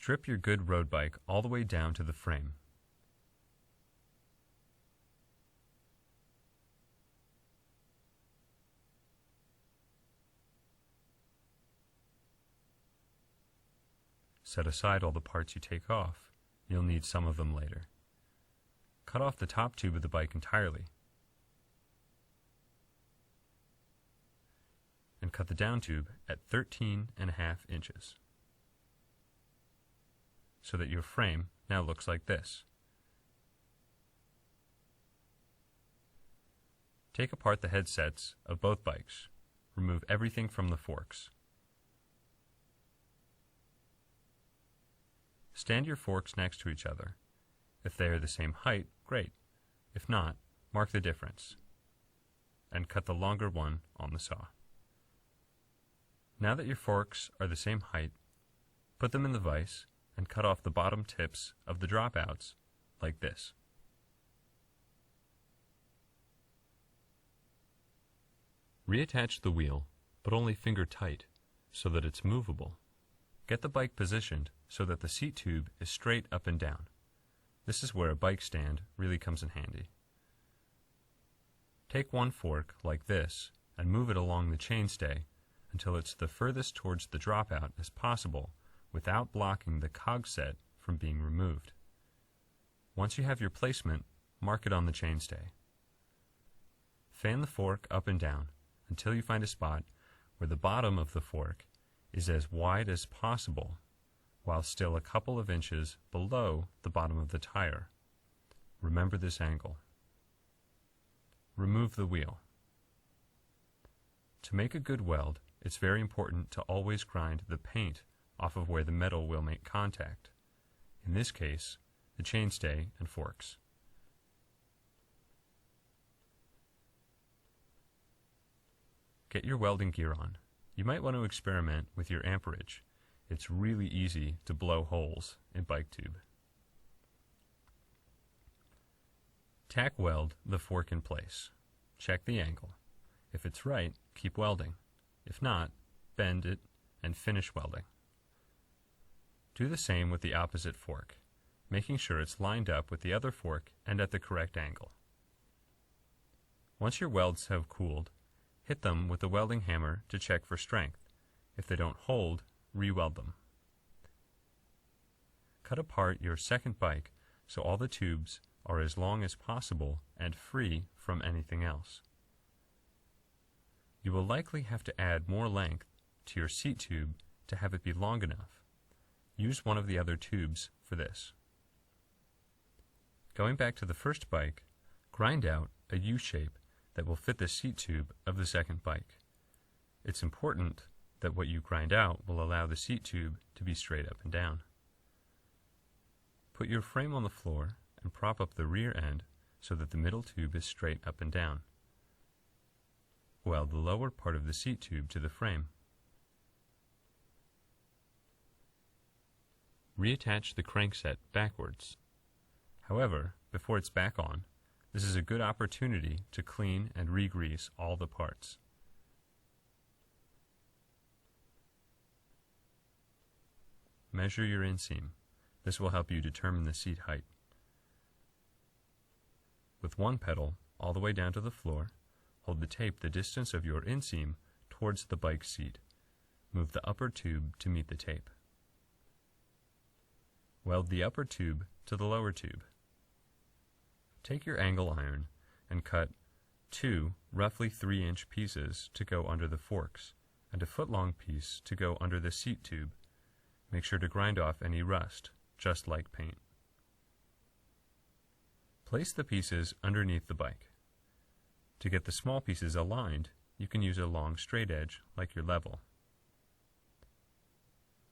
Strip your good road bike all the way down to the frame. Set aside all the parts you take off. You'll need some of them later. Cut off the top tube of the bike entirely. And cut the down tube at 13.5 inches. So that your frame now looks like this. Take apart the headsets of both bikes. Remove everything from the forks. Stand your forks next to each other. If they are the same height, great. If not, mark the difference. And cut the longer one on the saw. Now that your forks are the same height, put them in the vise and cut off the bottom tips of the dropouts like this. Reattach the wheel, but only finger tight, so that it's movable. Get the bike positioned so that the seat tube is straight up and down. This is where a bike stand really comes in handy. Take one fork, like this, and move it along the chainstay until it's the furthest towards the dropout as possible without blocking the cog set from being removed. Once you have your placement, mark it on the chainstay. Fan the fork up and down until you find a spot where the bottom of the fork is as wide as possible while still a couple of inches below the bottom of the tire. Remember this angle. Remove the wheel. To make a good weld, it's very important to always grind the paint off of where the metal will make contact. In this case, the chainstay and forks. Get your welding gear on. You might want to experiment with your amperage. It's really easy to blow holes in bike tube. Tack weld the fork in place. Check the angle. If it's right, keep welding. If not, bend it and finish welding. Do the same with the opposite fork, making sure it's lined up with the other fork and at the correct angle. Once your welds have cooled, hit them with the welding hammer to check for strength. If they don't hold, re-weld them. Cut apart your second bike so all the tubes are as long as possible and free from anything else. You will likely have to add more length to your seat tube to have it be long enough. Use one of the other tubes for this. Going back to the first bike, grind out a U-shape that will fit the seat tube of the second bike. It's important that what you grind out will allow the seat tube to be straight up and down. Put your frame on the floor and prop up the rear end so that the middle tube is straight up and down. Weld the lower part of the seat tube to the frame. Reattach the crankset backwards. However, before it's back on, this is a good opportunity to clean and re-grease all the parts. Measure your inseam. This will help you determine the seat height. With one pedal all the way down to the floor, hold the tape the distance of your inseam towards the bike seat. Move the upper tube to meet the tape. Weld the upper tube to the lower tube. Take your angle iron and cut 2 roughly 3-inch pieces to go under the forks and a foot-long piece to go under the seat tube. Make sure to grind off any rust, just like paint. Place the pieces underneath the bike. To get the small pieces aligned, you can use a long straight edge like your level.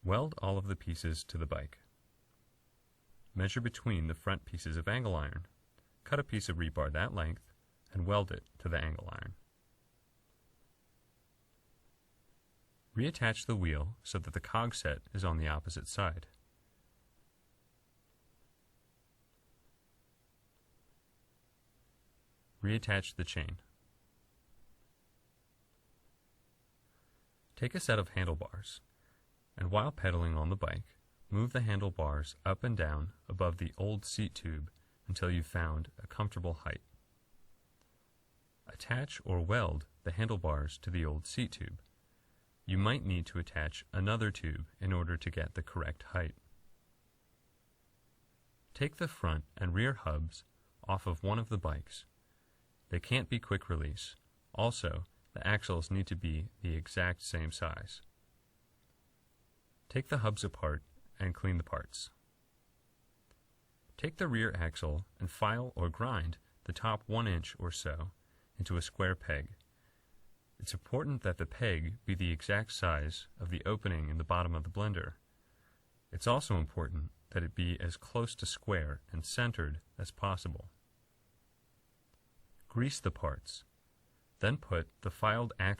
Weld all of the pieces to the bike. Measure between the front pieces of angle iron. Cut a piece of rebar that length and weld it to the angle iron. Reattach the wheel so that the cog set is on the opposite side. Reattach the chain. Take a set of handlebars, and while pedaling on the bike, Move the handlebars up and down above the old seat tube until you've found a comfortable height. Attach or weld the handlebars to the old seat tube. You might need to attach another tube in order to get the correct height. Take the front and rear hubs off of one of the bikes. They can't be quick release. Also, the axles need to be the exact same size. Take the hubs apart and clean the parts. Take the rear axle and file or grind the top 1 inch or so into a square peg. It's important that the peg be the exact size of the opening in the bottom of the blender. It's also important that it be as close to square and centered as possible. Grease the parts. Then put the filed axle